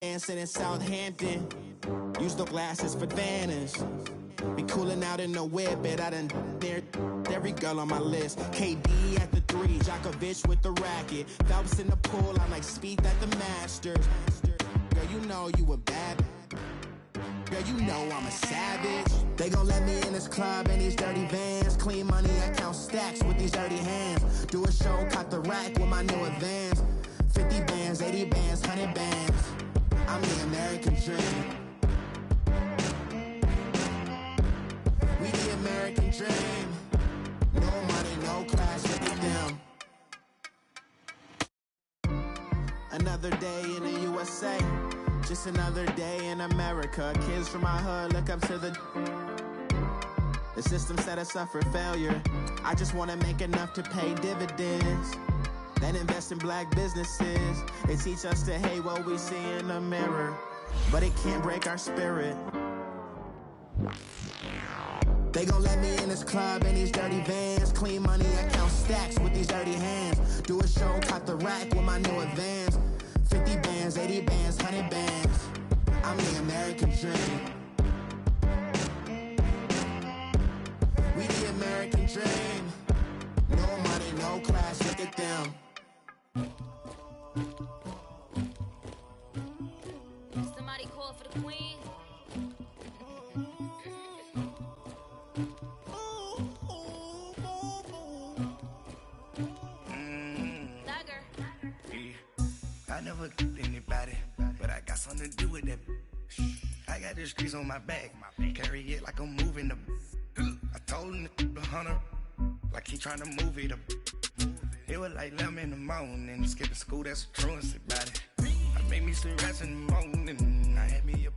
Dancing in Southampton, use the glasses for Vanish. Be cooling out in the whip, but I done there every girl on my list. KD at the 3, Djokovic with the racket. Phelps in the pool, I'm like Speed at the Masters. Girl, you know you a bad. Girl, you know I'm a savage. They gon' let me in this club in these dirty vans. Clean money, I count stacks with these dirty hands. Do a show, cut the rack with my new advance. 50 bands, 80 bands, 100 bands. I'm the American dream. We the American dream. No money, no class, look at them. Another day in the USA. Just another day in America. Kids from my hood look up to the system set us up for failure. I just wanna make enough to pay dividends. Then invest in black businesses. They teach us to hate what we see in the mirror, but it can't break our spirit. They gon' let me in this club in these dirty vans. Clean money, I count stacks with these dirty hands. Do a show, cut the rack with my new advance. 50 bands, 80 bands, 100 bands. I'm the American dream. We the American dream. No money, no class, look at them. Somebody call for the queen. I never killed anybody, but I got something to do with that. I got the streets on my back, carry it like I'm moving the. I told him the hunter, like he trying to move it up. It was like 11 in the morning, skipping school, that's a truancy about it. I made me some rest in the morning, I had me a.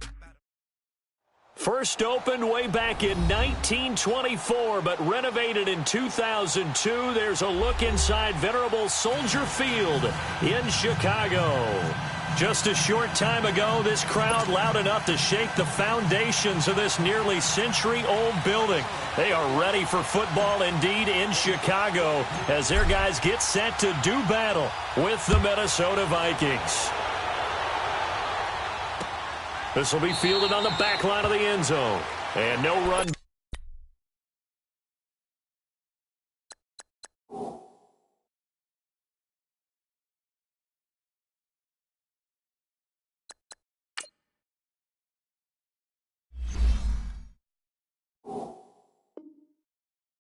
First opened way back in 1924, but renovated in 2002. There's a look inside venerable Soldier Field in Chicago. Just a short time ago, this crowd loud enough to shake the foundations of this nearly century-old building. They are ready for football indeed in Chicago as their guys get set to do battle with the Minnesota Vikings. This will be fielded on the back line of the end zone. And no run.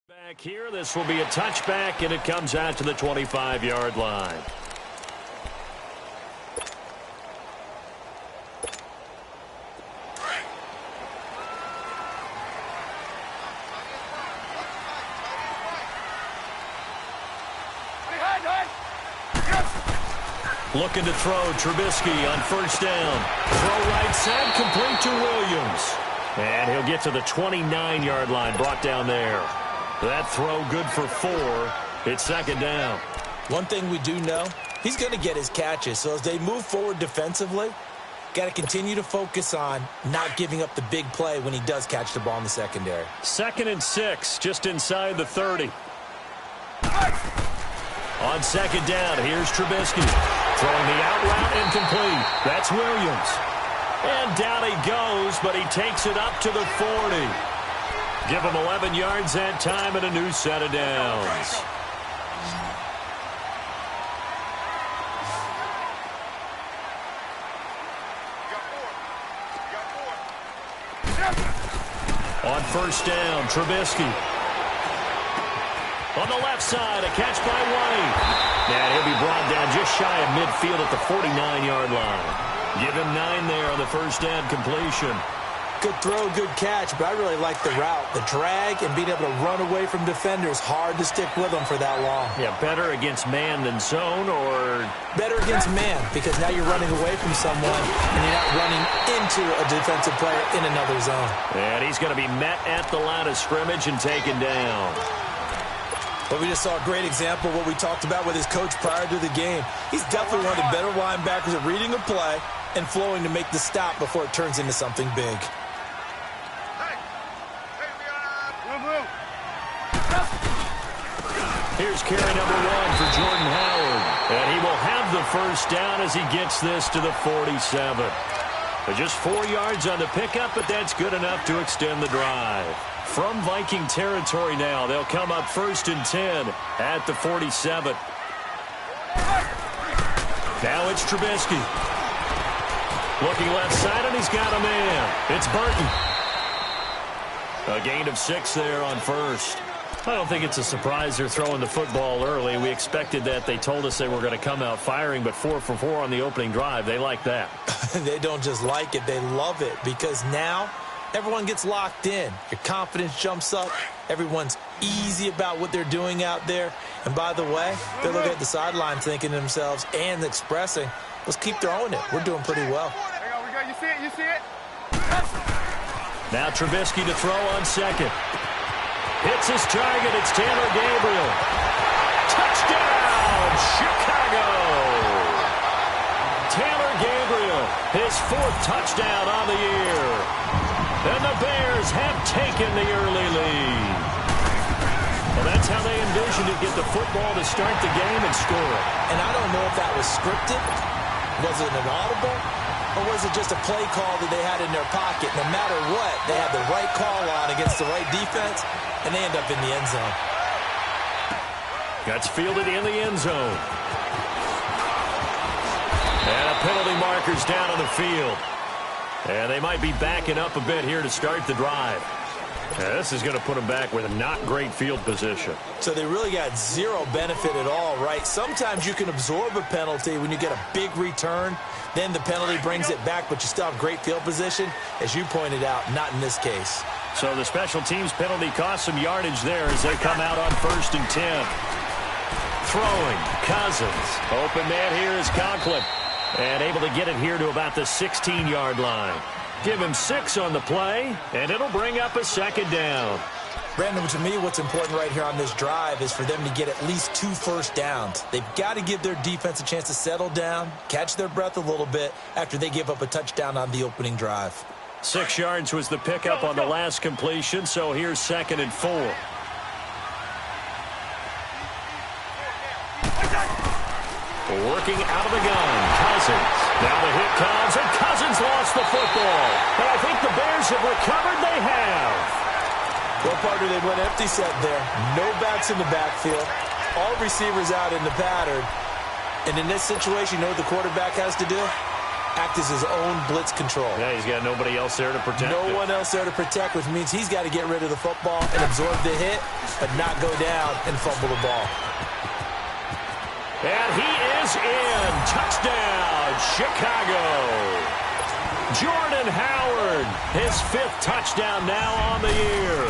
Back here, this will be a touchback, and it comes out to the 25-yard line. Looking to throw, Trubisky on first down. Throw right side, complete to Williams. And he'll get to the 29-yard line, brought down there. That throw good for 4. It's second down. One thing we do know, he's going to get his catches. So as they move forward defensively, got to continue to focus on not giving up the big play when he does catch the ball in the secondary. 2nd and 6, just inside the 30. On second down, here's Trubisky. Throwing the out route incomplete. That's Williams. And down he goes, but he takes it up to the 40. Give him 11 yards that time and a new set of downs. On first down, Trubisky. On the left side, a catch by White. And he'll be brought down just shy of midfield at the 49-yard line. Give him 9 there on the first down completion. Good throw, good catch, but I really like the route. The drag and being able to run away from defenders, hard to stick with them for that long. Yeah, better against man than zone, or? Better against man, because now you're running away from someone and you're not running into a defensive player in another zone. And he's going to be met at the line of scrimmage and taken down. But we just saw a great example of what we talked about with his coach prior to the game. He's definitely one of the better linebackers at reading a play and flowing to make the stop before it turns into something big. Here's carry number 1 for Jordan Howard. And he will have the first down as he gets this to the 47. But just 4 yards on the pickup, but that's good enough to extend the drive. From Viking territory now, they'll come up 1st and 10 at the 47. Now it's Trubisky. Looking left side, and he's got a man. It's Burton. A gain of 6 there on first. I don't think it's a surprise they're throwing the football early. We expected that. They told us they were going to come out firing, but 4 for 4 on the opening drive. They like that. They don't just like it, they love it, because now everyone gets locked in. Your confidence jumps up. Everyone's easy about what they're doing out there. And by the way, they're looking at the sideline thinking to themselves and expressing, let's keep throwing it. We're doing pretty well. You see it? You see it? Now Trubisky to throw on second. Hits his target. It's Taylor Gabriel. Touchdown, Chicago! Taylor Gabriel, his 4th touchdown on the year. And the Bears have taken the early lead. Well, that's how they envisioned to get the football to start the game and score it. And I don't know if that was scripted. Was it an audible? Or was it just a play call that they had in their pocket? No matter what, they had the right call on against the right defense, and they end up in the end zone. Gets fielded in the end zone. And a penalty marker's down on the field. And they might be backing up a bit here to start the drive. This is going to put them back with a not great field position. So they really got zero benefit at all, right? Sometimes you can absorb a penalty when you get a big return. Then the penalty brings it back, but you still have great field position. As you pointed out, not in this case. So the special teams penalty cost some yardage there as they come out on 1st and 10. Throwing, Cousins. Open man here is Conklin. And able to get it here to about the 16-yard line. Give him 6 on the play, and it'll bring up a 2nd down. Brandon, to me, what's important right here on this drive is for them to get at least 2 first downs. They've got to give their defense a chance to settle down, catch their breath a little bit after they give up a touchdown on the opening drive. 6 yards was the pickup on the last completion, so here's 2nd and 4. Working out of the gun, Cousins. Now the hit comes, and Cousins lost the football. And I think the Bears have recovered. They have. Well, partner, they went empty set there. No backs in the backfield. All receivers out in the pattern. And in this situation, you know what the quarterback has to do? Act as his own blitz control. Yeah, he's got nobody else there to protect No one else there to protect, which means he's got to get rid of the football and absorb the hit, but not go down and fumble the ball. And he is in. Touchdown, Chicago. Jordan Howard, his 5th touchdown now on the year.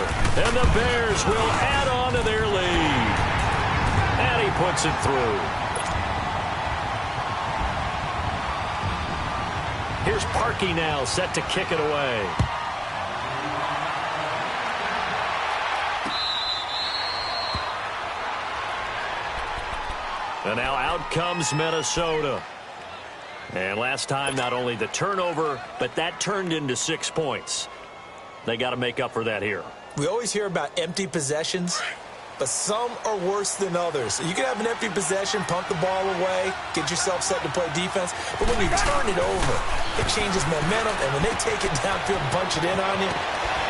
And the Bears will add on to their lead. And he puts it through. Here's Parkey now, set to kick it away. And now out comes Minnesota. And last time, not only the turnover, but that turned into 6 points. They got to make up for that here. We always hear about empty possessions, but some are worse than others. You can have an empty possession, pump the ball away, get yourself set to play defense, but when you turn it over, it changes momentum, and when they take it downfield and punch it in on you,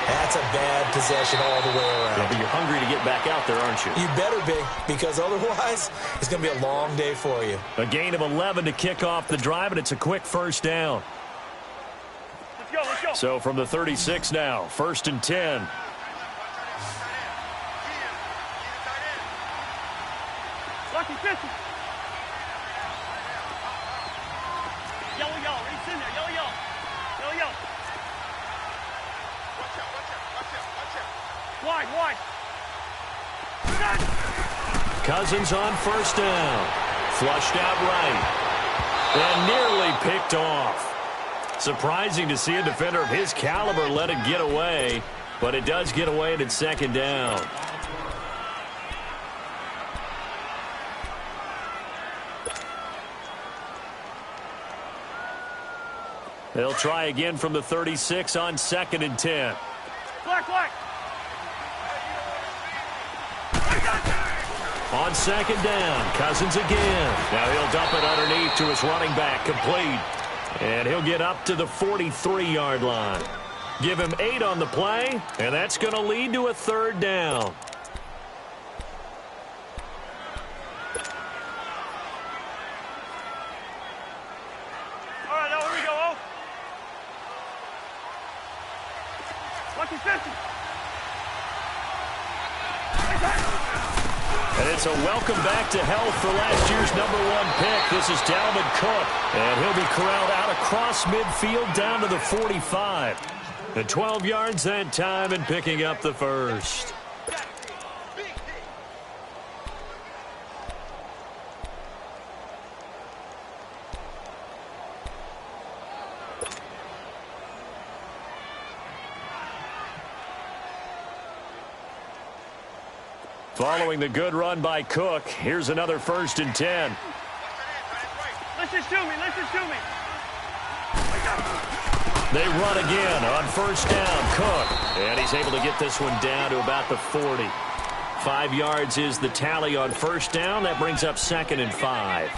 that's a bad possession all the way around. Yeah, but you're hungry to get back out there, aren't you? You better be, because otherwise, it's going to be a long day for you. A gain of 11 to kick off the drive, and it's a quick first down. Let's go. So from the 36 now, 1st and 10. Lucky 50. Yellow. He's in there. Yellow. Wide. Cousins on 1st down. Flushed out right. And nearly picked off. Surprising to see a defender of his caliber let it get away, but it does get away and it's 2nd down. They'll try again from the 36 on 2nd and 10. Black. On second down, Cousins again. Now he'll dump it underneath to his running back, complete. And he'll get up to the 43-yard line. Give him 8 on the play, and that's going to lead to a third down. All right, now here we go, Lucky 50. And it's a welcome back to health for last year's #1 pick. This is Dalvin Cook. And he'll be corralled out across midfield down to the 45. And 12 yards that time and picking up the first. Following the good run by Cook, here's another 1st and 10. Listen to me, listen to me. They run again on 1st down, Cook. And he's able to get this one down to about the 40. 5 yards is the tally on 1st down. That brings up 2nd and 5.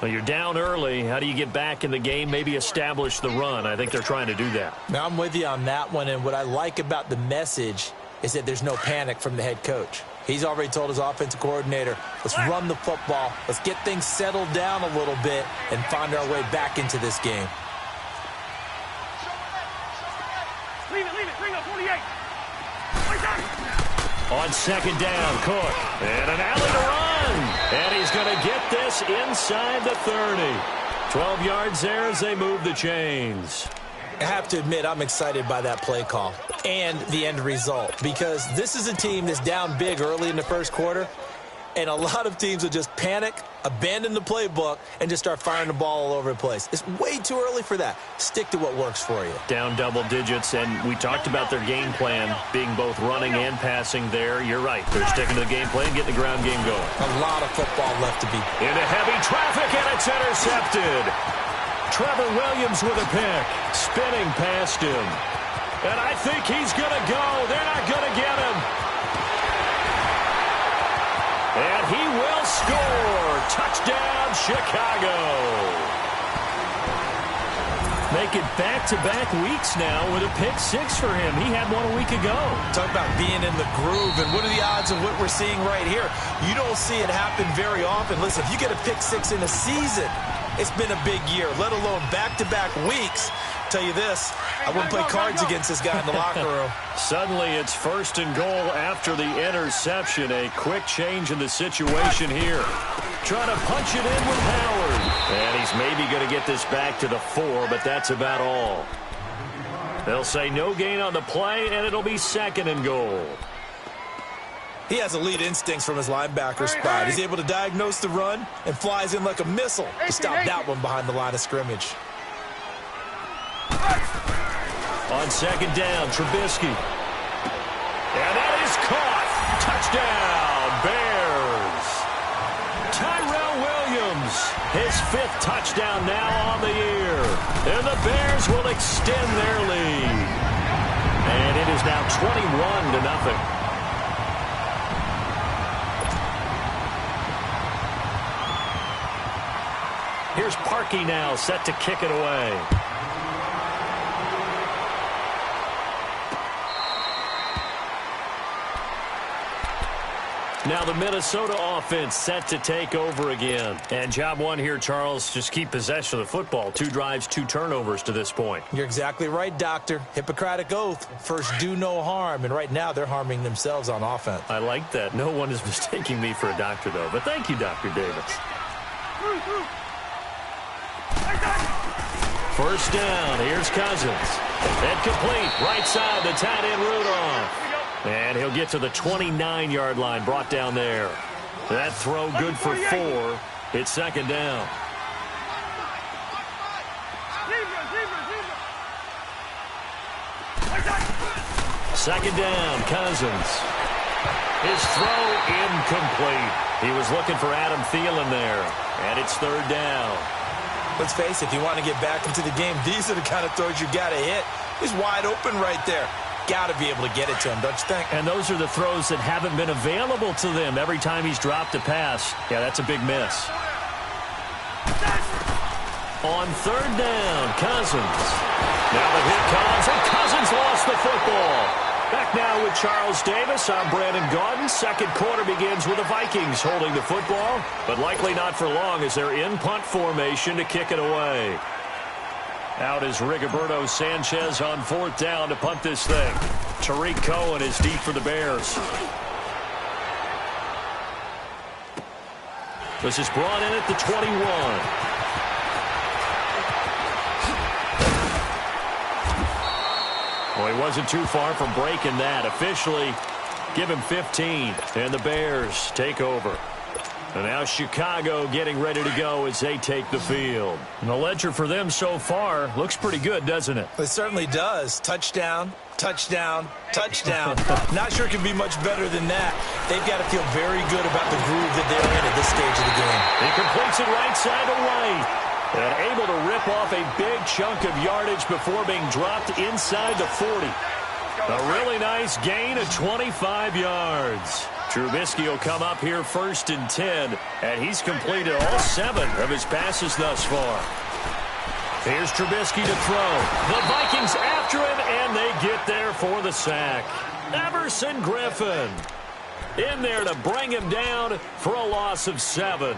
Well, you're down early. How do you get back in the game, maybe establish the run? I think they're trying to do that. Now, I'm with you on that one, and what I like about the message is that there's no panic from the head coach. He's already told his offensive coordinator, let's run the football, let's get things settled down a little bit and find our way back into this game. Leave it, bring up 48. On 2nd down, Cook. And an alley to run. And he's going to get this inside the 30. 12 yards there as they move the chains. I have to admit, I'm excited by that play call and the end result, because this is a team that's down big early in the first quarter, and a lot of teams will just panic, abandon the playbook, and just start firing the ball all over the place. It's way too early for that. Stick to what works for you. Down double digits, and we talked about their game plan being both running and passing there. You're right. They're sticking to the game plan, getting the ground game going. A lot of football left to be. Into heavy traffic, and it's intercepted. Trevor Williams with a pick, spinning past him. And I think he's going to go. They're not going to get him. And he will score. Touchdown, Chicago. Make it back-to-back weeks now with a pick 6 for him. He had one a week ago. Talk about being in the groove, and what are the odds of what we're seeing right here? You don't see it happen very often. Listen, if you get a pick 6 in a season, it's been a big year, let alone back-to-back weeks. Tell you this, I wouldn't play cards against this guy in the locker room. Suddenly it's 1st and goal after the interception. A quick change in the situation here. Trying to punch it in with Howard. And he's maybe going to get this back to the 4, but that's about all. They'll say no gain on the play, and it'll be 2nd and goal. He has elite instincts from his linebacker spot. He's able to diagnose the run and flies in like a missile to stop that one behind the line of scrimmage. On 2nd down, Trubisky. And that is caught. Touchdown, Bears. Tyrell Williams, his 5th touchdown now on the year. And the Bears will extend their lead. And it is now 21-0. Here's Parkey now, set to kick it away. Now the Minnesota offense set to take over again. And job one here, Charles, just keep possession of the football. 2 drives, 2 turnovers to this point. You're exactly right, Doctor. Hippocratic oath. First, do no harm. And right now, they're harming themselves on offense. I like that. No one is mistaking me for a doctor, though. But thank you, Dr. Davis. 1st down. Here's Cousins. Incomplete. Right side, the tight end Rudolph. And he'll get to the 29-yard line, brought down there. That throw good for 4. It's 2nd down. Second down, Cousins. His throw incomplete. He was looking for Adam Thielen there. And it's 3rd down. Let's face it, if you want to get back into the game, these are the kind of throws you got to hit. He's wide open right there. got to be able to get it to him, don't you think? And those are the throws that haven't been available to them every time he's dropped a pass. Yeah, that's a big miss. On third down, Cousins. Now the hit comes, and Cousins lost the football. Back now with Charles Davis. I'm Brandon Gaudin. Second quarter begins with the Vikings holding the football, but likely not for long as they're in punt formation to kick it away. Out is Rigoberto Sanchez on fourth down to punt this thing. Tariq Cohen is deep for the Bears. This is brought in at the 21. Well, he wasn't too far from breaking that. Officially, give him 15, and the Bears take over. And now Chicago getting ready to go as they take the field. And the ledger for them so far looks pretty good, doesn't it? It certainly does. Touchdown, touchdown, touchdown. Not sure it can be much better than that. They've got to feel very good about the groove that they're in at this stage of the game. He completes it right side to right. And able to rip off a big chunk of yardage before being dropped inside the 40. A really nice gain of 25 yards. Trubisky will come up here first and 10, and he's completed all 7 of his passes thus far. Here's Trubisky to throw. The Vikings after him, and they get there for the sack. Everson Griffin in there to bring him down for a loss of 7.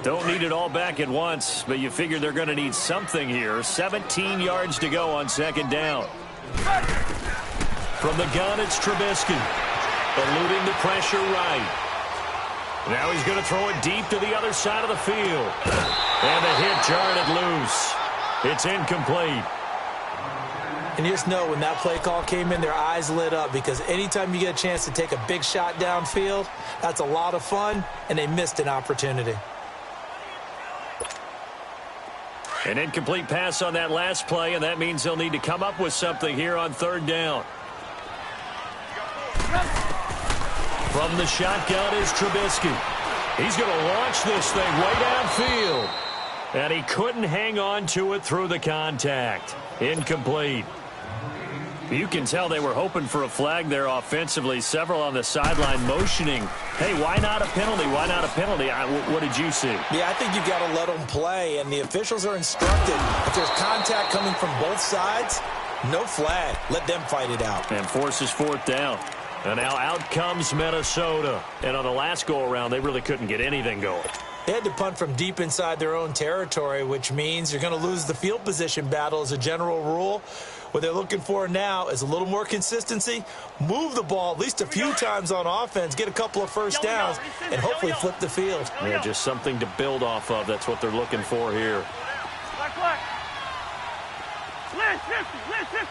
Don't need it all back at once, but you figure they're going to need something here. 17 yards to go on second down. From the gun, it's Trubisky. Eluding the pressure right. Now he's going to throw it deep to the other side of the field. And the hit jarred it loose. It's incomplete. And you just know when that play call came in, their eyes lit up, because anytime you get a chance to take a big shot downfield, that's a lot of fun, and they missed an opportunity. An incomplete pass on that last play, and that means they'll need to come up with something here on third down. From the shotgun is Trubisky. He's going to launch this thing way downfield. And he couldn't hang on to it through the contact. Incomplete. You can tell they were hoping for a flag there offensively. Several on the sideline motioning, hey, why not a penalty? Why not a penalty? What did you see? Yeah, I think you've got to let them play, and the officials are instructed. If there's contact coming from both sides, no flag. Let them fight it out. And forces fourth down. And now out comes Minnesota. And on the last go-around, they really couldn't get anything going. They had to punt from deep inside their own territory, which means you're going to lose the field position battle as a general rule. What they're looking for now is a little more consistency, move the ball at least a few times on offense, get a couple of first downs, and hopefully flip the field. Yeah, just something to build off of. That's what they're looking for here. Black. Lynch 50.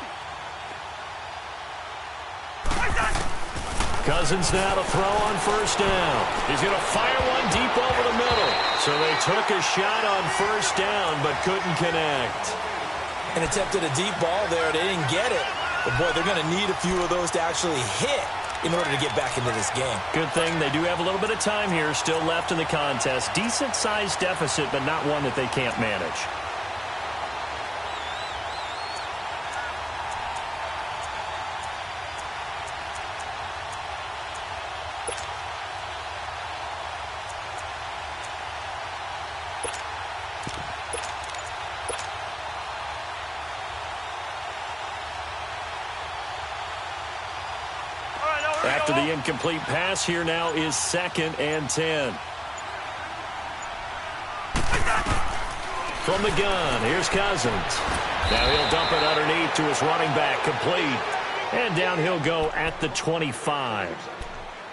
Cousins now to throw on first down. He's going to fire one deep over the middle. So they took a shot on first down but couldn't connect. And attempted a deep ball there. They didn't get it. But, boy, they're going to need a few of those to actually hit in order to get back into this game. Good thing they do have a little bit of time here still left in the contest. Decent-sized deficit, but not one that they can't manage. After the incomplete pass, here now is 2nd and 10. From the gun, here's Cousins. Now he'll dump it underneath to his running back, complete. And down he'll go at the 25.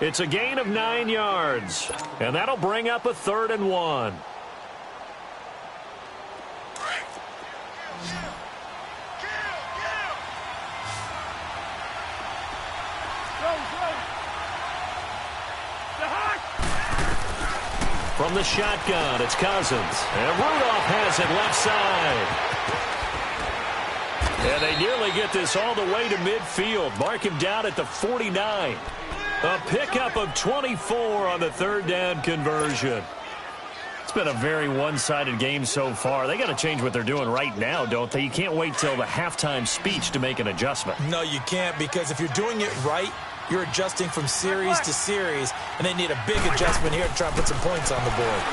It's a gain of 9 yards. And that'll bring up a 3rd and 1. From the shotgun, it's Cousins. And Rudolph has it left side. And they nearly get this all the way to midfield. Mark him down at the 49. A pickup of 24 on the 3rd down conversion. It's been a very one-sided game so far. They got to change what they're doing right now, don't they? You can't wait till the halftime speech to make an adjustment. No, you can't, because if you're doing it right, you're adjusting from series to series, and they need a big adjustment here to try and put some points on the board.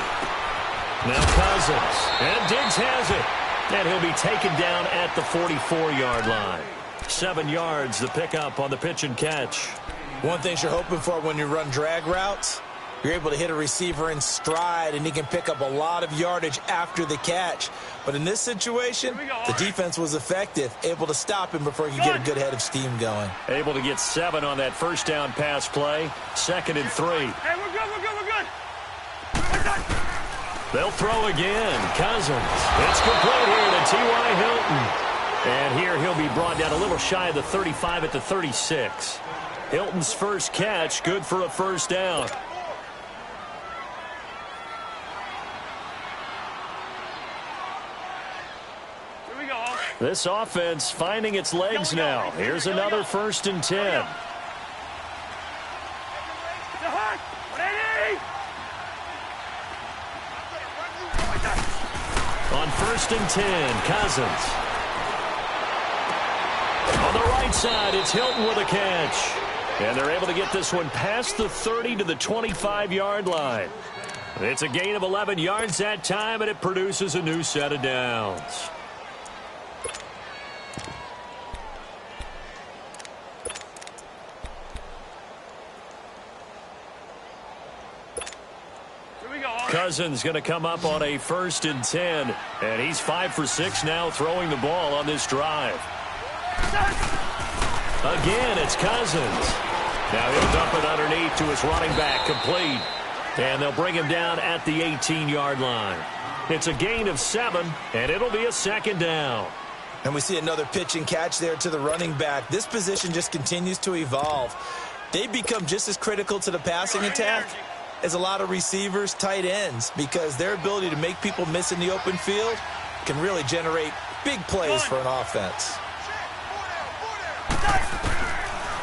Now Cousins, and Diggs has it. And he'll be taken down at the 44-yard line. 7 yards, the pickup on the pitch and catch. One thing you're hoping for when you run drag routes, you're able to hit a receiver in stride, and he can pick up a lot of yardage after the catch. But in this situation, the defense was effective, able to stop him before he could get a good head of steam going. Able to get 7 on that first down pass play. 2nd and 3. Hey, we're good. They'll throw again. Cousins. It's complete here to T.Y. Hilton. And here he'll be brought down a little shy of the 35 at the 36. Hilton's first catch, good for a first down. This offense finding its legs now. Here's another 1st and 10. On 1st and 10, Cousins. On the right side, it's Hilton with a catch. And they're able to get this one past the 30 to the 25-yard line. It's a gain of 11 yards that time, and it produces a new set of downs. Cousins going to come up on a 1st and 10, and he's 5 for 6 now throwing the ball on this drive. Again, it's Cousins. Now he'll dump it underneath to his running back, complete. And they'll bring him down at the 18-yard line. It's a gain of 7, and it'll be a 2nd down. And we see another pitch and catch there to the running back. This position just continues to evolve. They become just as critical to the passing attack as a lot of receivers, tight ends, because their ability to make people miss in the open field can really generate big plays for an offense.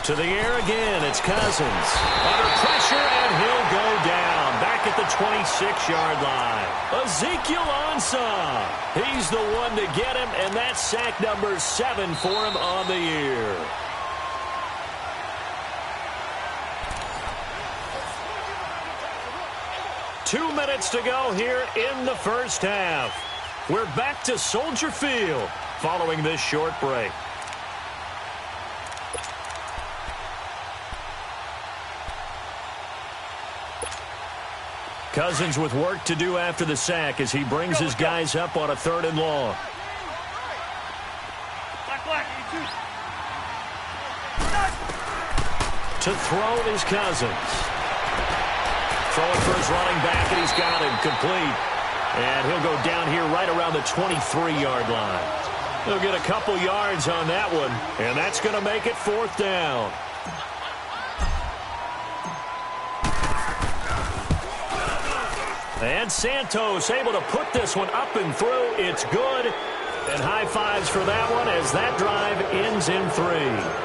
To the air again, it's Cousins. Under pressure, and he'll go down. Back at the 26-yard line. Ezekiel Ansah. He's the one to get him, and that's sack number 7 for him on the year. Two minutes to go here in the first half. We're back to Soldier Field following this short break. Cousins with work to do after the sack as he brings his guys up on a 3rd and long. To throw is Cousins. Throwing for his running back, and he's got him complete. And he'll go down here right around the 23-yard line. He'll get a couple yards on that one, and that's going to make it 4th down. And Santos able to put this one up and through. It's good. And high fives for that one as that drive ends in 3.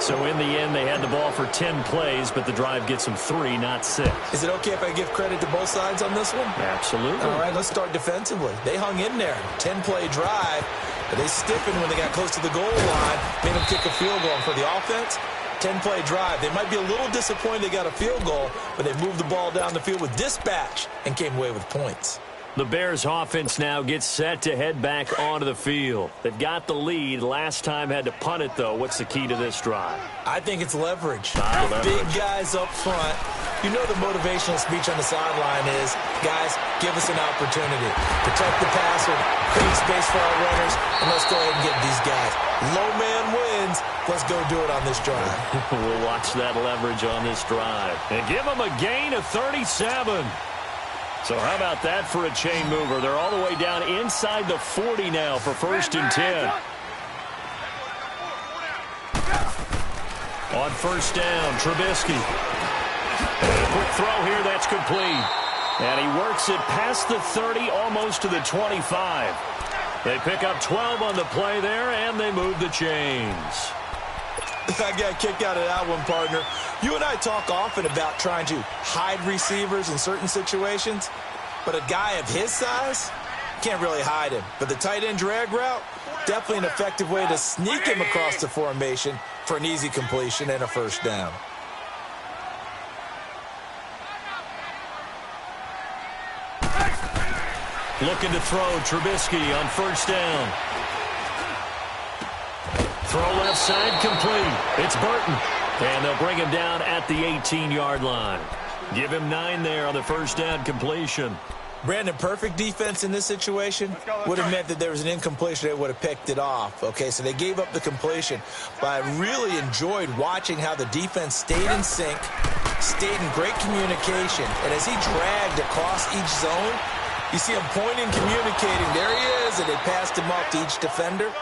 So in the end, they had the ball for 10 plays, but the drive gets them 3, not 6. Is it okay if I give credit to both sides on this one? Absolutely. All right, let's start defensively. They hung in there. 10-play drive, but they stiffened when they got close to the goal line, made them kick a field goal. And for the offense, 10-play drive. They might be a little disappointed they got a field goal, but they moved the ball down the field with dispatch and came away with points. The Bears offense now gets set to head back onto the field. They've got the lead. Last time had to punt it, though. What's the key to this drive? I think it's leverage. Leverage. Big guys up front. You know the motivational speech on the sideline is, guys, give us an opportunity. Protect the passer, create space for our runners, and let's go ahead and get these guys. Low man wins. Let's go do it on this drive. We'll watch that leverage on this drive. And give them a gain of 37. So how about that for a chain mover? They're all the way down inside the 40 now for 1st and 10. On 1st down, Trubisky. Quick throw here, that's complete. And he works it past the 30, almost to the 25. They pick up 12 on the play there, and they move the chains. I got a kick out of that one, partner. You and I talk often about trying to hide receivers in certain situations. but a guy of his size, can't really hide him. But the tight end drag route, definitely an effective way to sneak him across the formation for an easy completion and a first down. Looking to throw, Trubisky on first down. Throw left side complete. It's Burton. And they'll bring him down at the 18-yard line. Give him 9 there on the first down completion. Brandon, perfect defense in this situation would have meant that there was an incompletion. They would have picked it off. Okay, so they gave up the completion. But I really enjoyed watching how the defense stayed in sync, stayed in great communication. And as he dragged across each zone, you see him pointing, communicating. There he is, and they passed him off to each defender.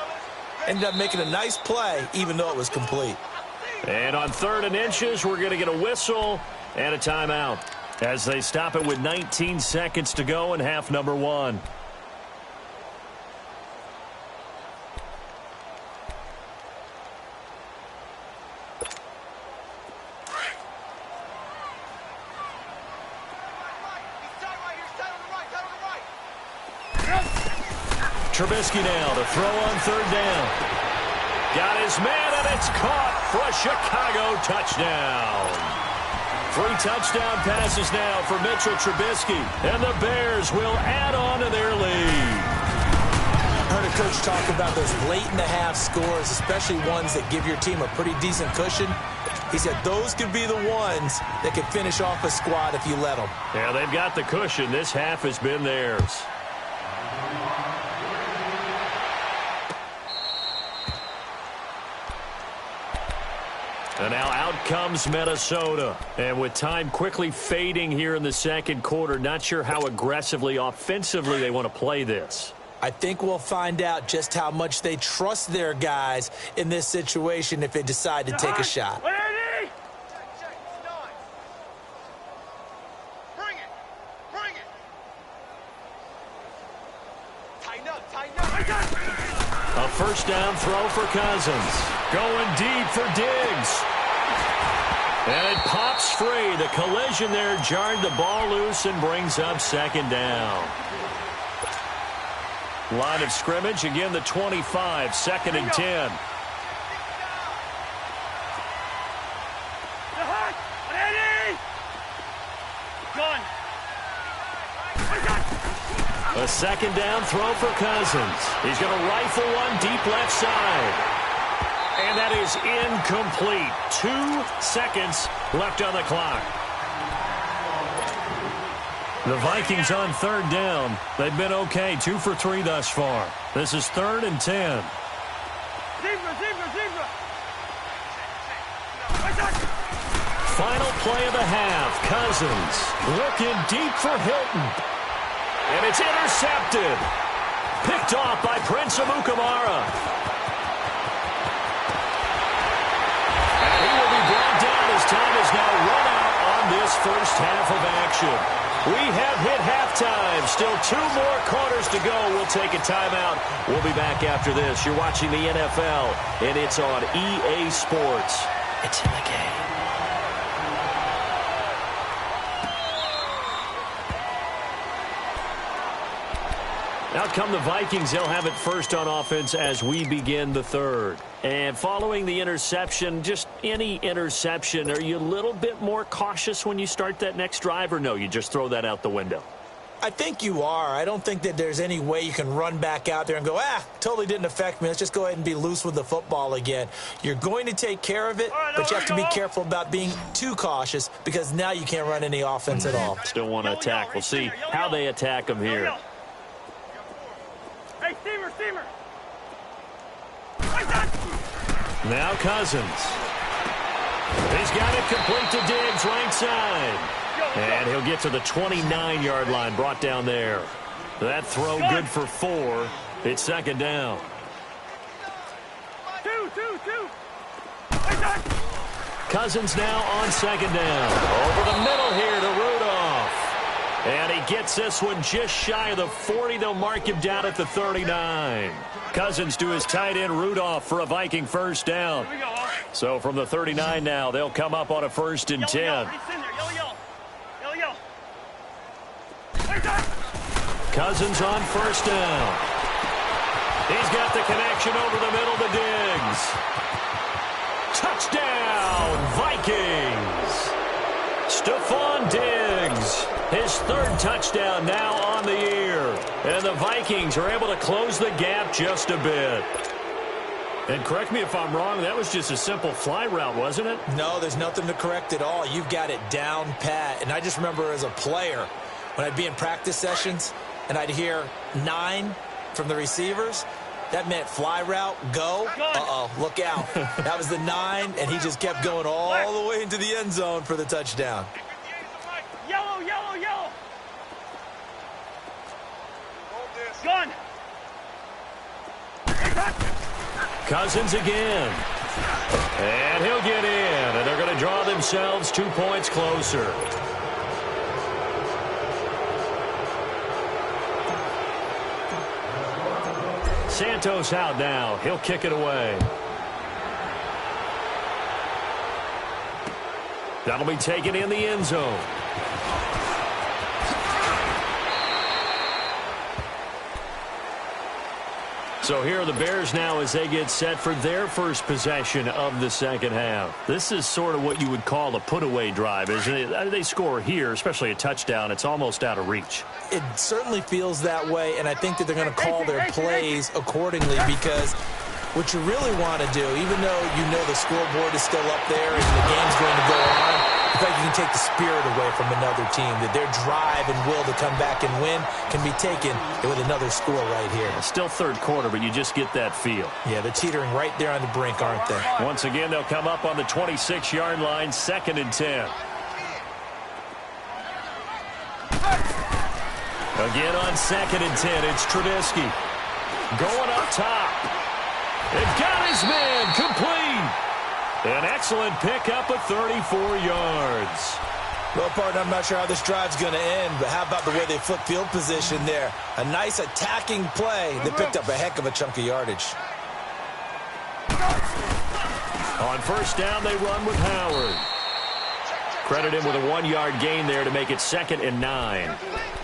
Ended up making a nice play, even though it was complete. And on 3rd and inches, we're going to get a whistle and a timeout as they stop it with 19 seconds to go in half number 1. Trubisky now to throw on 3rd down. Got his man, and it's caught for a Chicago touchdown. 3 touchdown passes now for Mitchell Trubisky, and the Bears will add on to their lead. I heard a coach talk about those late-in-the-half scores, especially ones that give your team a pretty decent cushion. He said those could be the ones that could finish off a squad if you let them. Yeah, they've got the cushion. This half has been theirs. And now out comes Minnesota. And with time quickly fading here in the second quarter, not sure how aggressively, offensively they want to play this. I think we'll find out just how much they trust their guys in this situation if they decide to take a shot. A first down throw for Cousins. Going deep for Diggs. And it pops free. The collision there jarred the ball loose and brings up 2nd down. Line of scrimmage, again the 25, 2nd and 10. A 2nd down throw for Cousins. He's going to rifle one deep left side. And that is incomplete. 2 seconds left on the clock. The Vikings on 3rd down. They've been okay. 2 for 3 thus far. This is 3rd and 10. Final play of the half. Cousins looking deep for Hilton. And it's intercepted. Picked off by Prince Amukamara. And he will be brought down as time is now run out on this first half of action. We have hit halftime. Still 2 more quarters to go. We'll take a timeout. We'll be back after this. You're watching the NFL, and it's on EA Sports. It's in the game. Out come the Vikings. They'll have it first on offense as we begin the 3rd. And following the interception, just any interception, are you a little bit more cautious when you start that next drive, or no, you just throw that out the window? I think you are. I don't think that there's any way you can run back out there and go, totally didn't affect me. Let's just go ahead and be loose with the football again. You're going to take care of it, but you have to be careful about being too cautious because now you can't run any offense at all. Still want to attack. We'll see how they attack them here. Hey, Steamer! Now Cousins. He's got it complete to Diggs, right side. And he'll get to the 29-yard line, brought down there. That throw good for 4. It's 2nd down. Two. Cousins now on 2nd down. Over the middle here to Rudolph. And he gets this one just shy of the 40. They'll mark him down at the 39. Cousins to his tight end Rudolph for a Viking first down. So from the 39 now, they'll come up on a 1st and 10. Cousins on first down. He's got the connection over the middle to Diggs. Touchdown, Vikings. Stephon Diggs, his third touchdown now on the year. And the Vikings are able to close the gap just a bit. And correct me if I'm wrong, that was just a simple fly route, wasn't it? No, there's nothing to correct at all. You've got it down pat. And I just remember as a player, when I'd be in practice sessions and I'd hear 9 from the receivers, that meant fly route, go. Uh-oh, look out. That was the 9, and he just kept going all the way into the end zone for the touchdown. Yellow, yellow, yellow. Gun. Cousins again. And he'll get in, and they're going to draw themselves 2 points closer. Santos out now. He'll kick it away. That'll be taken in the end zone. So here are the Bears now as they get set for their first possession of the second half. This is sort of what you would call a put-away drive, isn't it? They score here, especially a touchdown. It's almost out of reach. It certainly feels that way, and I think that they're going to call their plays accordingly because what you really want to do, even though you know the scoreboard is still up there and the game's going to go on, in fact, you can take the spirit away from another team, that their drive and will to come back and win can be taken with another score right here. Still third quarter, but you just get that feel. Yeah, they're teetering right there on the brink, aren't they? Once again, they'll come up on the 26-yard line, 2nd and 10. Again on 2nd and 10, it's Trubisky. Going up top. They've got his man complete. An excellent pickup of 34 yards. Well, partner, I'm not sure how this drive's going to end, but how about the way they flip field position there? A nice attacking play that picked up a heck of a chunk of yardage. On first down, they run with Howard. Credit him with a 1-yard gain there to make it 2nd and 9.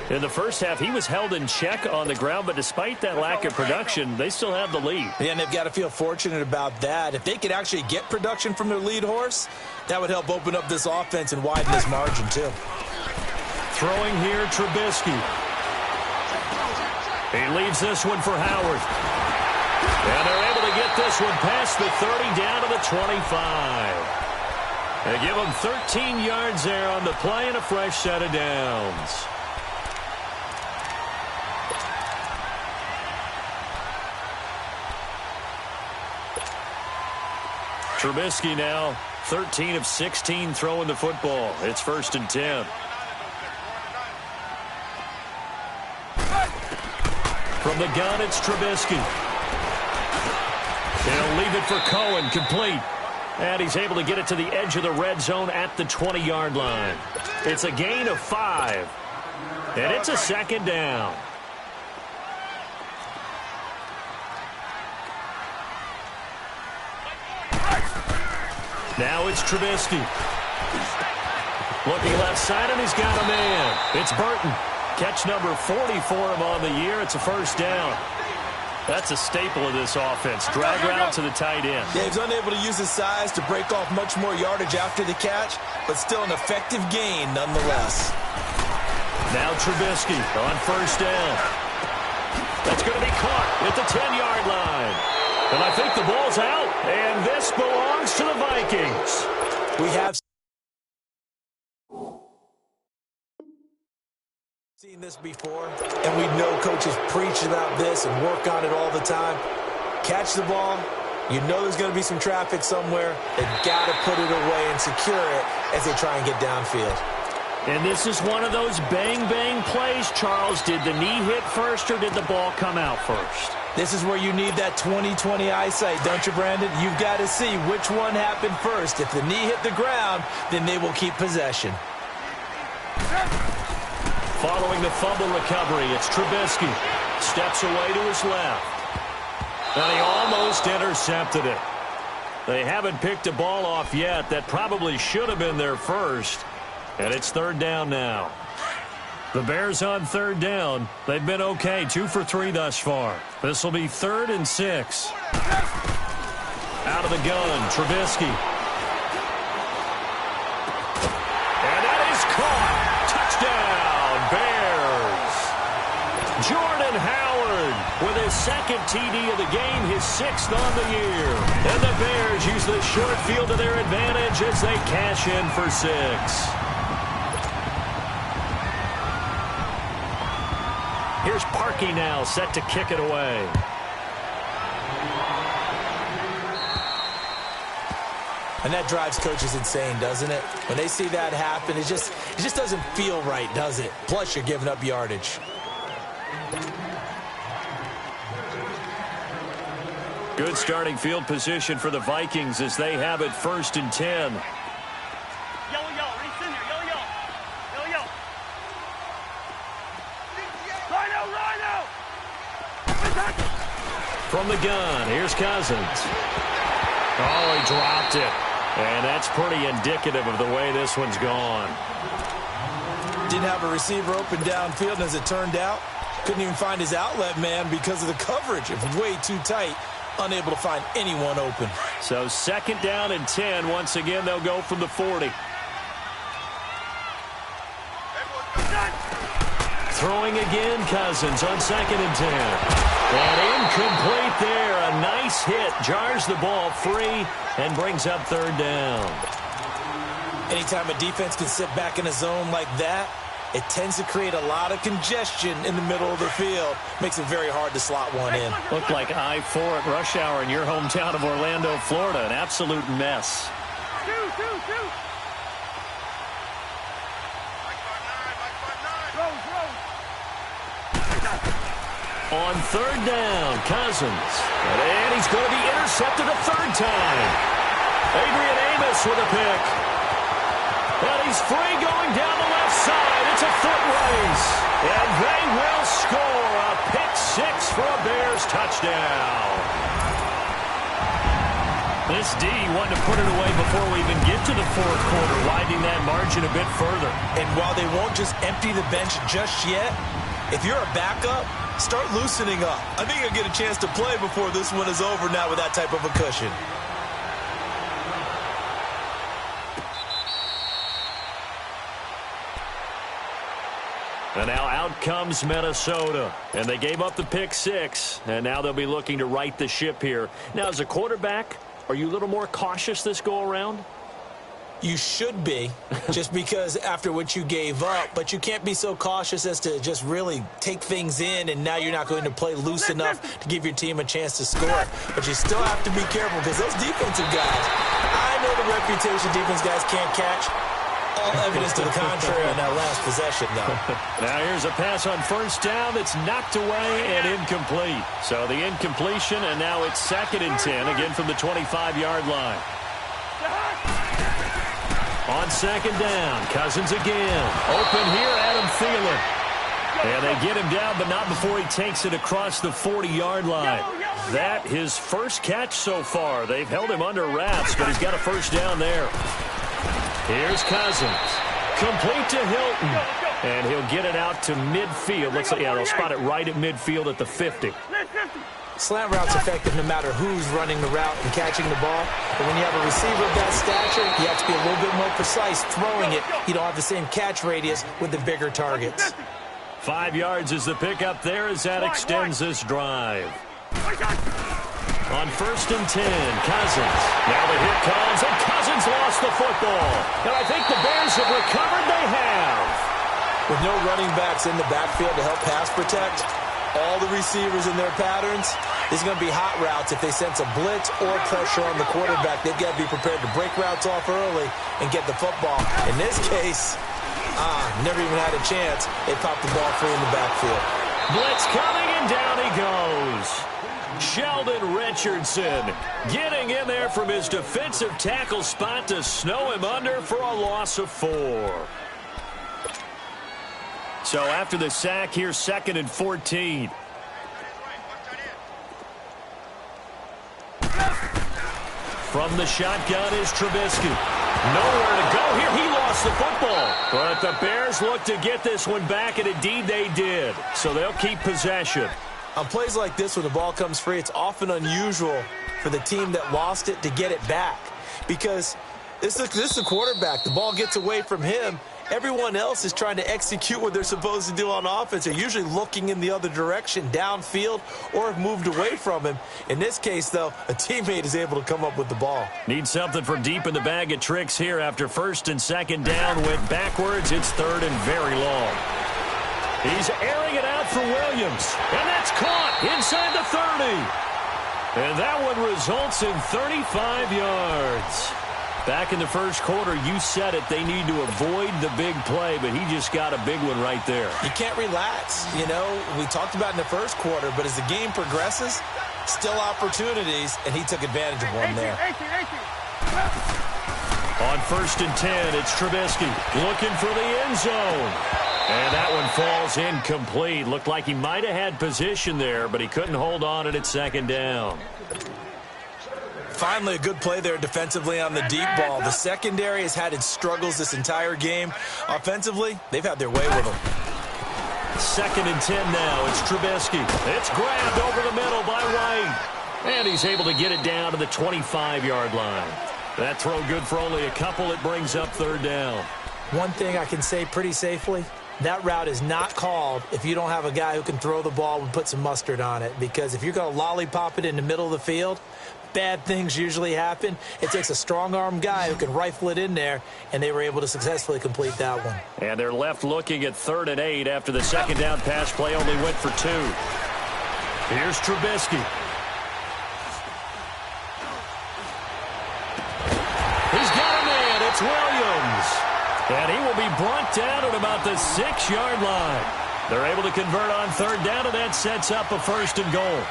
In the first half, he was held in check on the ground, but despite that lack of production, they still have the lead. Yeah, and they've got to feel fortunate about that. If they could actually get production from their lead horse, that would help open up this offense and widen this margin, too. Throwing here, Trubisky. He leaves this one for Howard. And they're able to get this one past the 30 down to the 25. They give him 13 yards there on the play and a fresh set of downs. Trubisky now 13 of 16 throwing the football. It's 1st and 10. From the gun, it's Trubisky. They'll leave it for Cohen, complete. And he's able to get it to the edge of the red zone at the 20-yard line. It's a gain of 5. And it's a 2nd down. Now it's Trubisky. Looking left side, and he's got a man. It's Burton. Catch number 40 for him on the year. It's a first down. That's a staple of this offense. Drag route to the tight end. Yeah, he's unable to use his size to break off much more yardage after the catch, but still an effective gain nonetheless. Now Trubisky on first down. That's going to be caught at the 10-yard line. And I think the ball's out, and this belongs to the Vikings. We have seen this before, and we know coaches preach about this and work on it all the time. Catch the ball. You know there's going to be some traffic somewhere. They've got to put it away and secure it as they try and get downfield. And this is one of those bang-bang plays, Charles. Did the knee hit first or did the ball come out first? This is where you need that 20/20 eyesight, don't you, Brandon? You've got to see which one happened first. If the knee hit the ground, then they will keep possession. Following the fumble recovery, it's Trubisky. Steps away to his left. And he almost intercepted it. They haven't picked a ball off yet. That probably should have been their first. And it's 3rd down now. The Bears on third down. They've been okay, 2 for 3 thus far. This will be 3rd and 6. Out of the gun, Trubisky. And that is caught. Touchdown, Bears. Jordan Howard with his 2nd TD of the game, his 6th on the year. And the Bears use the short field to their advantage as they cash in for 6. Here's Parkey now, set to kick it away. And that drives coaches insane, doesn't it? When they see that happen, it just doesn't feel right, does it? Plus, you're giving up yardage. Good starting field position for the Vikings as they have it 1st and 10. Yellow, race in there. Yellow. Rhino. From the gun, here's Cousins. Oh, he dropped it. And that's pretty indicative of the way this one's gone. Didn't have a receiver open downfield, and as it turned out, couldn't even find his outlet man because of the coverage. It was way too tight, unable to find anyone open. So 2nd down and 10. Once again, they'll go from the 40. Throwing again, Cousins on 2nd and 10. And incomplete there. A nice hit. Jars the ball free and brings up 3rd down. Anytime a defense can sit back in a zone like that, it tends to create a lot of congestion in the middle of the field. Makes it very hard to slot one in. Looked like I-4 at rush hour in your hometown of Orlando, Florida. An absolute mess. On 3rd down, Cousins. And he's going to be intercepted a 3rd time. Adrian Amos with a pick. And he's free going down the left side. It's a foot race. And they will score a pick 6 for a Bears touchdown. This D wanted to put it away before we even get to the 4th quarter, widening that margin a bit further. And while they won't just empty the bench just yet, if you're a backup, start loosening up. I think you'll get a chance to play before this one is over now with that type of a cushion. And now out comes Minnesota. And they gave up the pick 6. And now they'll be looking to right the ship here. Now, as a quarterback, are you a little more cautious this go-around? You should be, just because after what you gave up, but you can't be so cautious as to just really take things in, and now you're not going to play loose enough to give your team a chance to score. But you still have to be careful because those defensive guys, I know the reputation defense guys can't catch. All evidence to the contrary on that last possession, though. Now here's a pass on 1st down that's knocked away and incomplete. So the incompletion, and now it's 2nd and 10, again from the 25-yard line. On 2nd down, Cousins again. Open here, Adam Thielen. And they get him down, but not before he takes it across the 40-yard line. That his first catch so far. They've held him under wraps, but he's got a 1st down there. Here's Cousins. Complete to Hilton. And he'll get it out to midfield. Looks like, yeah, they'll spot it right at midfield at the 50. Slant route's effective no matter who's running the route and catching the ball. But when you have a receiver of that stature, you have to be a little bit more precise throwing it. You don't have the same catch radius with the bigger targets. 5 yards is the pickup there as that extends this drive. On 1st and 10, Cousins. Now the hit comes, and Cousins lost the football. And I think the Bears have recovered. They have. With no running backs in the backfield to help pass protect, all the receivers in their patterns, this is going to be hot routes. If they sense a blitz or pressure on the quarterback, they've got to be prepared to break routes off early and get the football. In this case, never even had a chance. They popped the ball free in the backfield. Blitz coming, and down he goes. Sheldon Richardson getting in there from his defensive tackle spot to snow him under for a loss of 4. So after the sack, here's 2nd and 14. From the shotgun is Trubisky. Nowhere to go here. He lost the football. But the Bears look to get this one back, and indeed they did. So they'll keep possession. On plays like this, when the ball comes free, it's often unusual for the team that lost it to get it back. Because this is the quarterback. The ball gets away from him. Everyone else is trying to execute what they're supposed to do on offense. They're usually looking in the other direction, downfield, or have moved away from him. In this case, though, a teammate is able to come up with the ball. Need something from deep in the bag of tricks here after first and second down. Went backwards. It's third and very long. He's airing it out for Williams. And that's caught inside the 30. And that one results in 35 yards. Back in the first quarter, you said it, they need to avoid the big play, but he just got a big one right there. You can't relax. You know, we talked about in the first quarter, but as the game progresses, still opportunities, and he took advantage of one there. On first and 10, it's Trubisky looking for the end zone. And that one falls incomplete. Looked like he might have had position there, but he couldn't hold on at second down. Finally, a good play there defensively on the deep ball. The secondary has had its struggles this entire game. Offensively, they've had their way with them. Second and 10 now. It's Trubisky. It's grabbed over the middle by White. And he's able to get it down to the 25-yard line. That throw good for only a couple. It brings up third down. One thing I can say pretty safely, that route is not called if you don't have a guy who can throw the ball and put some mustard on it. Because if you're going to lollipop it in the middle of the field, bad things usually happen. It takes a strong-arm guy who can rifle it in there, and they were able to successfully complete that one. And they're left looking at 3rd and 8 after the second down pass play only went for 2. Here's Trubisky. He's got a man. It's Williams. And he will be brought down at about the 6-yard line. They're able to convert on third down, and that sets up a first and goal.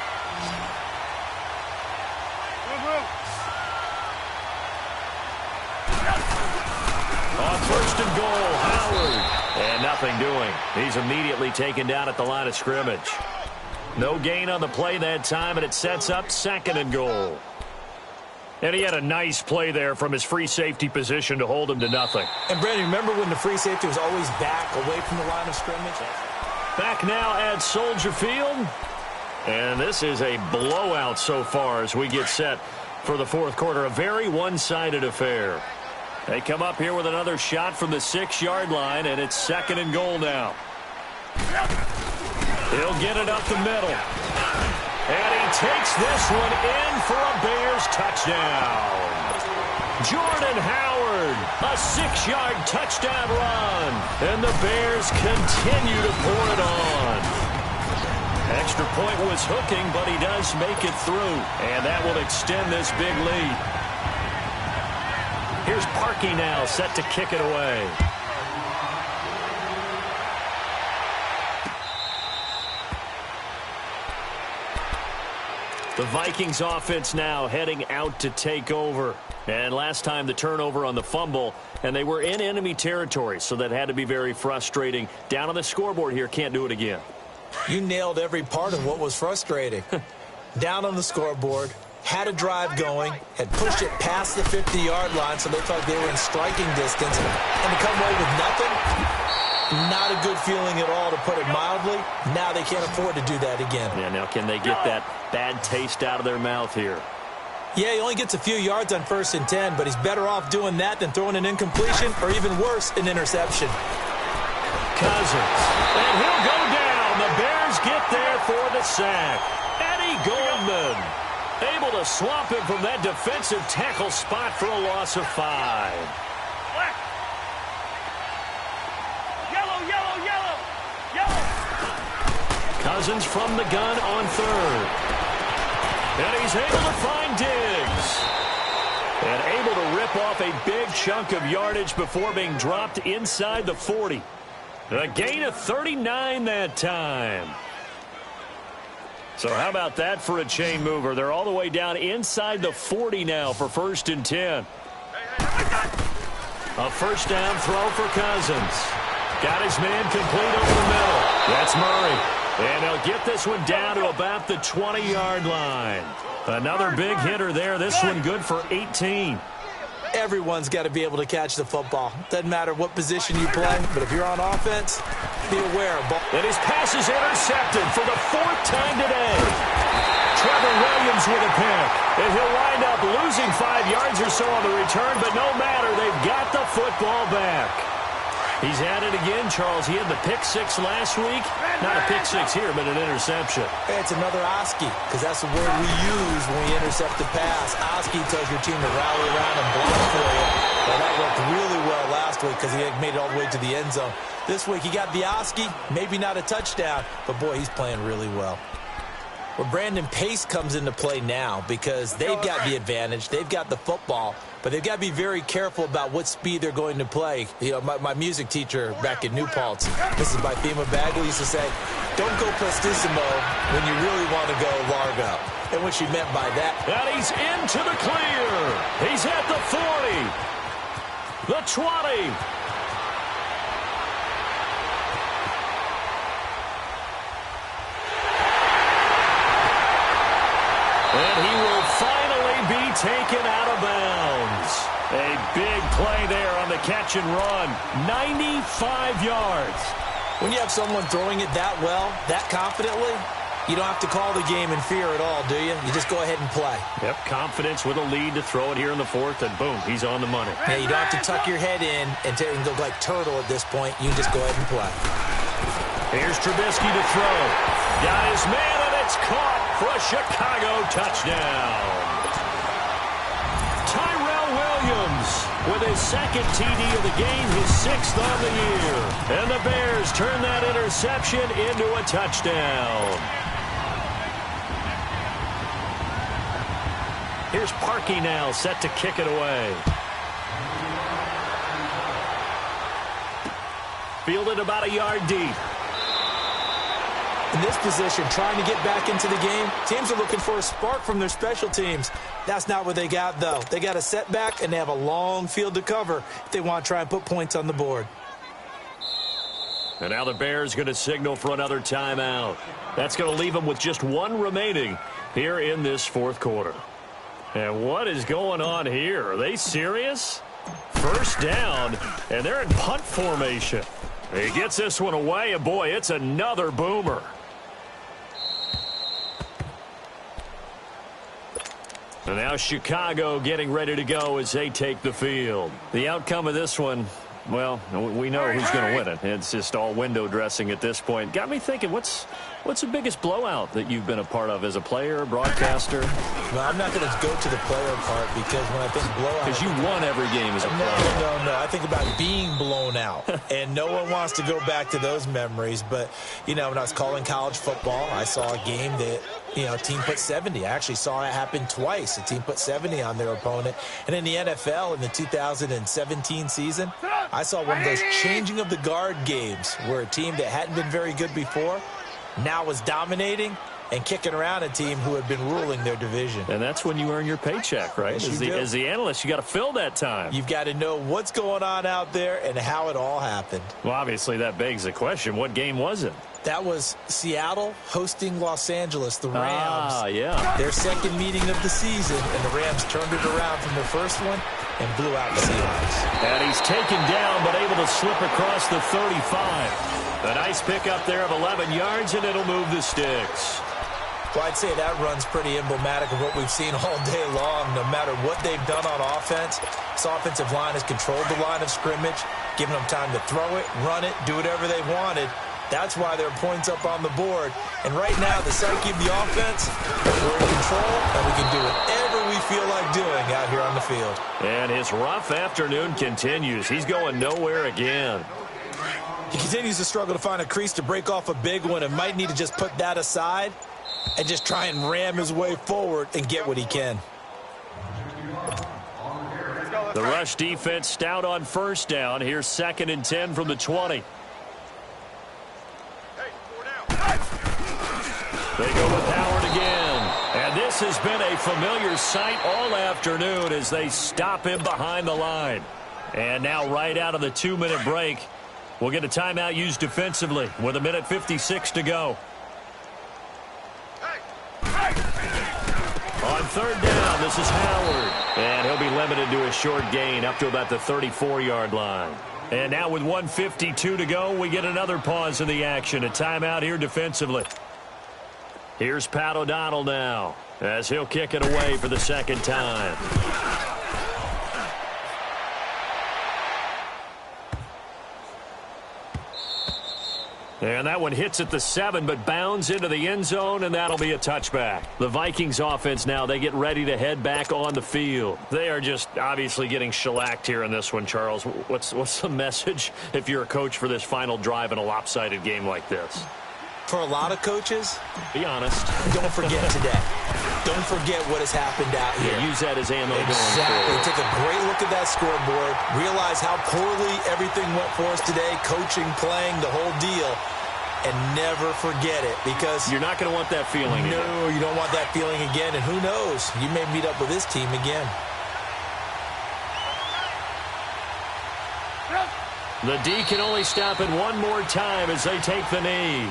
On first and goal, Howard. And nothing doing. He's immediately taken down at the line of scrimmage. No gain on the play that time, and it sets up 2nd and goal. And he had a nice play there from his free safety position to hold him to nothing. And, Brandon, remember when the free safety was always back away from the line of scrimmage? Back now at Soldier Field. And this is a blowout so far as we get set for the fourth quarter. A very one-sided affair. They come up here with another shot from the 6-yard line, and it's 2nd and goal now. He'll get it up the middle. And he takes this one in for a Bears touchdown. Jordan Howard, a 6-yard touchdown run. And the Bears continue to pour it on. Extra point was hooking, but he does make it through. And that will extend this big lead. Here's Parkey now, set to kick it away. The Vikings offense now heading out to take over. And last time the turnover on the fumble, and they were in enemy territory, so that had to be very frustrating. Down on the scoreboard here, can't do it again. You nailed every part of what was frustrating. Down on the scoreboard, had a drive going, had pushed it past the 50-yard line, so they thought they were in striking distance, and to come away with nothing, not a good feeling at all, to put it mildly. Now they can't afford to do that again. Yeah, now can they get that bad taste out of their mouth here? Yeah, he only gets a few yards on 1st and 10, but he's better off doing that than throwing an incompletion, or even worse, an interception. Cousins, and he'll go down. The Bears get there for the sack. Eddie Goldman able to swamp him from that defensive tackle spot for a loss of 5. Yellow, yellow, yellow, yellow. Cousins from the gun on 3rd. And he's able to find Diggs. And able to rip off a big chunk of yardage before being dropped inside the 40. A gain of 39 that time. So how about that for a chain mover? They're all the way down inside the 40 now for 1st and 10. A first down throw for Cousins. Got his man complete over the middle. That's Murray. And he'll get this one down to about the 20-yard line. Another big hitter there. This one good for 18. Everyone's got to be able to catch the football. Doesn't matter what position you play, but if you're on offense, be aware. And his pass is intercepted for the 4th time today. Trevor Williams with a pick. And he'll wind up losing 5 yards or so on the return, but no matter, they've got the football back. He's at it again, Charles. He had the pick 6 last week. Not a pick 6 here, but an interception. It's another Oski, because that's the word we use when we intercept the pass. Oski tells your team to rally around and block for you. Well, that worked really well last week because he made it all the way to the end zone. This week he got the Oski, maybe not a touchdown, but boy, he's playing really well. Well, Brandon Pace comes into play now because they've got the advantage. They've got the football, but they've got to be very careful about what speed they're going to play. You know, my music teacher back in New Paltz, Mrs. Bythema Bagley, used to say, don't go prestissimo when you really want to go largo. And what she meant by that. And he's into the clear. He's at the 40, the 20. And he will finally be taken out of bounds. A big play there on the catch and run. 95 yards. When you have someone throwing it that well, that confidently, you don't have to call the game in fear at all, do you? You just go ahead and play. Yep, confidence with a lead to throw it here in the 4th, and boom, he's on the money. Yeah, you don't have to tuck your head in and go like turtle at this point. You just go ahead and play. Here's Trubisky to throw. Got his man, and it's caught for a Chicago touchdown. Tyrell Williams with his 2nd TD of the game, his 6th on the year. And the Bears turn that interception into a touchdown. Here's Parkey now, set to kick it away. Fielded about a yard deep. In this position, trying to get back into the game, teams are looking for a spark from their special teams. That's not what they got, though. They got a setback, and they have a long field to cover if they want to try and put points on the board. And now the Bears going to signal for another timeout. That's going to leave them with just 1 remaining here in this 4th quarter. And what is going on here? Are they serious? 1st down, and they're in punt formation. He gets this one away, and boy, it's another boomer. And now Chicago getting ready to go as they take the field. The outcome of this one, well, we know who's going to win it. It's just all window dressing at this point. Got me thinking, what's the biggest blowout that you've been a part of as a player, broadcaster? Well, I'm not going to go to the player part because when I think blowout... Because you won every game as a player. No. I think about being blown out. And no one wants to go back to those memories. But, you know, when I was calling college football, I saw a game that, you know, a team put 70. I actually saw it happen twice. A team put 70 on their opponent. And in the NFL, in the 2017 season, I saw one of those changing of the guard games where a team that hadn't been very good before now was dominating and kicking around a team who had been ruling their division. And that's when you earn your paycheck, right? Yes, as the analyst, you got to fill that time. You've got to know what's going on out there and how it all happened. Well, obviously, that begs the question, what game was it? That was Seattle hosting Los Angeles, the Rams. Ah, yeah. Their 2nd meeting of the season, and the Rams turned it around from their 1st one and blew out the Seahawks. And he's taken down, but able to slip across the 35. A nice pickup there of 11 yards, and it'll move the sticks. Well, I'd say that run's pretty emblematic of what we've seen all day long. No matter what they've done on offense, this offensive line has controlled the line of scrimmage, given them time to throw it, run it, do whatever they wanted. That's why there are points up on the board. And right now, the psyche of the offense, we're in control, and we can do whatever we feel like doing out here on the field. And his rough afternoon continues. He's going nowhere again. He continues to struggle to find a crease to break off a big one and might need to just put that aside and just try and ram his way forward and get what he can. The rush defense stout on 1st down. Here's 2nd and 10 from the 20. They go with Howard again. And this has been a familiar sight all afternoon as they stop him behind the line. And now right out of the 2-minute break, we'll get a timeout used defensively with 1:56 to go. On third down. This is Howard. And he'll be limited to a short gain up to about the 34-yard line. And now with 1:52 to go, we get another pause in the action. A timeout here defensively. Here's Pat O'Donnell now as he'll kick it away for the second time. And that one hits at the 7, but bounds into the end zone, and that'll be a touchback. The Vikings offense now, they get ready to head back on the field. They are just obviously getting shellacked here in this one, Charles. What's the message if you're a coach for this final drive in a lopsided game like this? For a lot of coaches, be honest. Don't forget today. Don't forget what has happened out here. Yeah, use that as ammo exactly. going forward. Take a great look at that scoreboard. Realize how poorly everything went for us today. Coaching, playing, the whole deal. And never forget it, because you're not going to want that feeling again. No, you don't want that feeling again. And who knows? You may meet up with this team again. The D can only stop it one more time as they take the knee.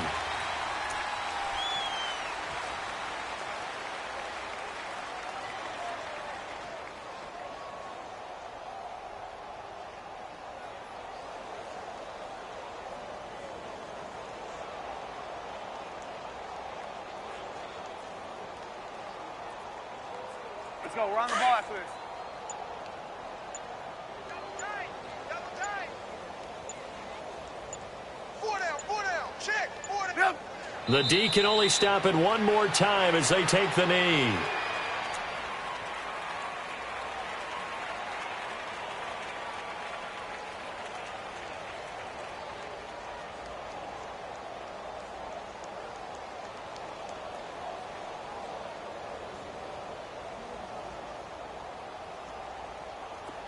Let's go. Run the ball after this. Four down. Check. 4 down. The D can only stop it one more time as they take the knee.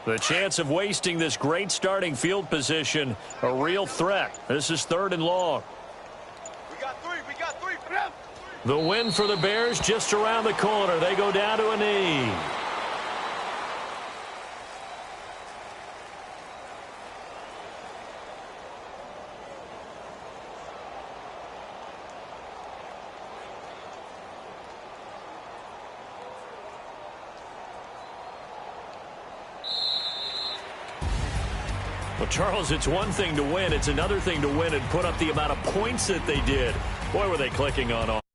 The chance of wasting this great starting field position, a real threat. This is 3rd and long. We got three. The win for the Bears just around the corner. They go down to a knee. Well, Charles, it's one thing to win. It's another thing to win and put up the amount of points that they did. Boy, were they clicking on all.